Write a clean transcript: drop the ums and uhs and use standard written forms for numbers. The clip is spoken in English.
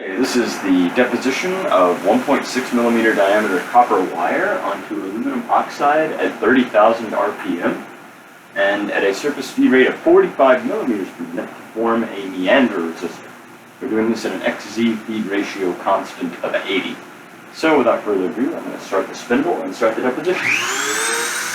Okay, this is the deposition of 1.6 millimeter diameter copper wire onto aluminum oxide at 30,000 RPM and at a surface feed rate of 45 millimeters per minute to form a meander resistor. We're doing this at an XZ feed ratio constant of 80. So without further ado, I'm going to start the spindle and start the deposition.